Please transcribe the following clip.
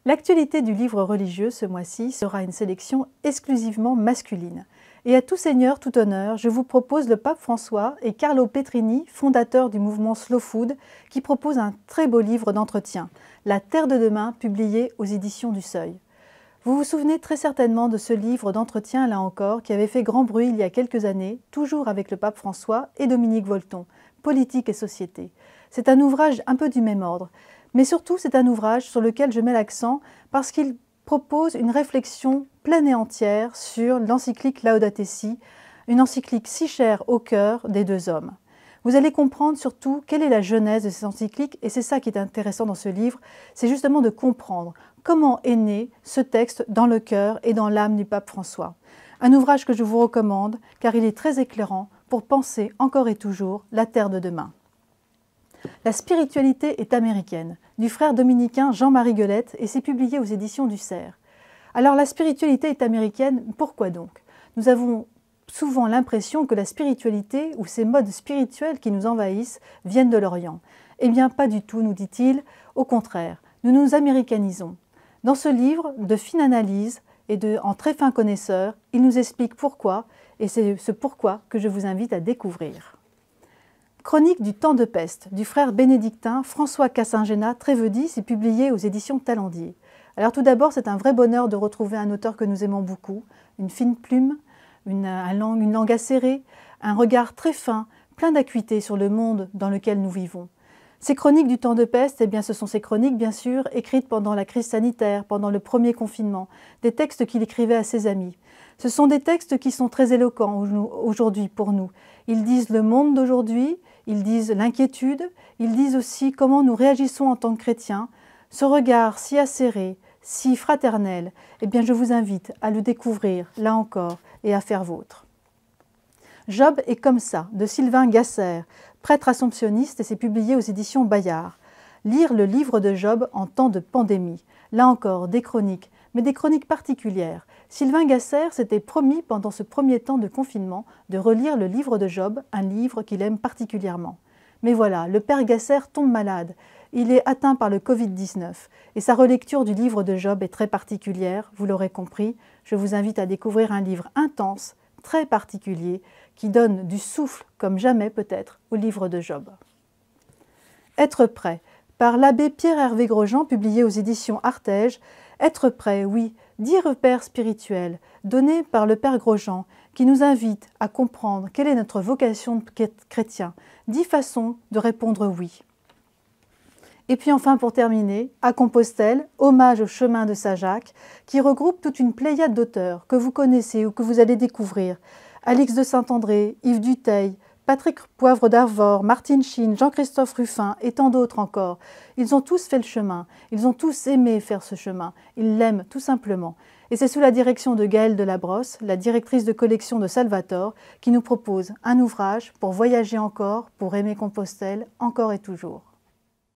L'actualité du livre religieux ce mois-ci sera une sélection exclusivement masculine. Et à tout seigneur, tout honneur, je vous propose le pape François et Carlo Petrini, fondateur du mouvement Slow Food, qui propose un très beau livre d'entretien, La Terre de demain, publié aux éditions du Seuil. Vous vous souvenez très certainement de ce livre d'entretien, là encore, qui avait fait grand bruit il y a quelques années, toujours avec le pape François et Dominique Volton, Politique et société. C'est un ouvrage un peu du même ordre. Mais surtout, c'est un ouvrage sur lequel je mets l'accent parce qu'il propose une réflexion pleine et entière sur l'encyclique Laudato Si, une encyclique si chère au cœur des deux hommes. Vous allez comprendre surtout quelle est la genèse de cette encyclique, et c'est ça qui est intéressant dans ce livre, c'est justement de comprendre comment est né ce texte dans le cœur et dans l'âme du pape François. Un ouvrage que je vous recommande car il est très éclairant pour penser encore et toujours la terre de demain. La spiritualité est américaine, du frère dominicain Jean-Marie Guelette, et c'est publié aux éditions du Cerf. Alors la spiritualité est américaine, pourquoi donc? Nous avons souvent l'impression que la spiritualité ou ces modes spirituels qui nous envahissent viennent de l'Orient. Eh bien pas du tout, nous dit-il, au contraire, nous nous américanisons. Dans ce livre de fine analyse et en très fin connaisseur, il nous explique pourquoi, et c'est ce pourquoi que je vous invite à découvrir. Chronique du temps de peste, du frère bénédictin François Cassingena-Trévedis, est publié aux éditions Talendier. Alors tout d'abord, c'est un vrai bonheur de retrouver un auteur que nous aimons beaucoup, une fine plume, une langue acérée, un regard très fin, plein d'acuité sur le monde dans lequel nous vivons. Ces chroniques du temps de peste, eh bien, ce sont ces chroniques, bien sûr, écrites pendant la crise sanitaire, pendant le premier confinement, des textes qu'il écrivait à ses amis. Ce sont des textes qui sont très éloquents aujourd'hui pour nous. Ils disent le monde d'aujourd'hui, ils disent l'inquiétude, ils disent aussi comment nous réagissons en tant que chrétiens. Ce regard si acéré, si fraternel, eh bien je vous invite à le découvrir, là encore, et à faire vôtre. Job est comme ça, de Sylvain Gasser, prêtre assomptionniste, et c'est publié aux éditions Bayard. Lire le livre de Job en temps de pandémie. Là encore, des chroniques, mais des chroniques particulières. Sylvain Gasser s'était promis pendant ce premier temps de confinement de relire le livre de Job, un livre qu'il aime particulièrement. Mais voilà, le père Gasser tombe malade. Il est atteint par le Covid-19 et sa relecture du livre de Job est très particulière, vous l'aurez compris. Je vous invite à découvrir un livre intense, très particulier, qui donne du souffle comme jamais peut-être au livre de Job. Être prêt, par l'abbé Pierre-Hervé Grosjean, publié aux éditions Artege. Être prêt, oui, 10 repères spirituels donnés par le Père Grosjean qui nous invitent à comprendre quelle est notre vocation de chrétien, 10 façons de répondre oui. Et puis enfin pour terminer, à Compostelle, hommage au chemin de Saint-Jacques, qui regroupe toute une pléiade d'auteurs que vous connaissez ou que vous allez découvrir. Alix de Saint-André, Yves Dutheil, Patrick Poivre d'Arvor, Martine Chine, Jean-Christophe Ruffin et tant d'autres encore. Ils ont tous fait le chemin, ils ont tous aimé faire ce chemin, ils l'aiment tout simplement. Et c'est sous la direction de Gaëlle Delabrosse, la directrice de collection de Salvator, qui nous propose un ouvrage pour voyager encore, pour aimer Compostelle encore et toujours.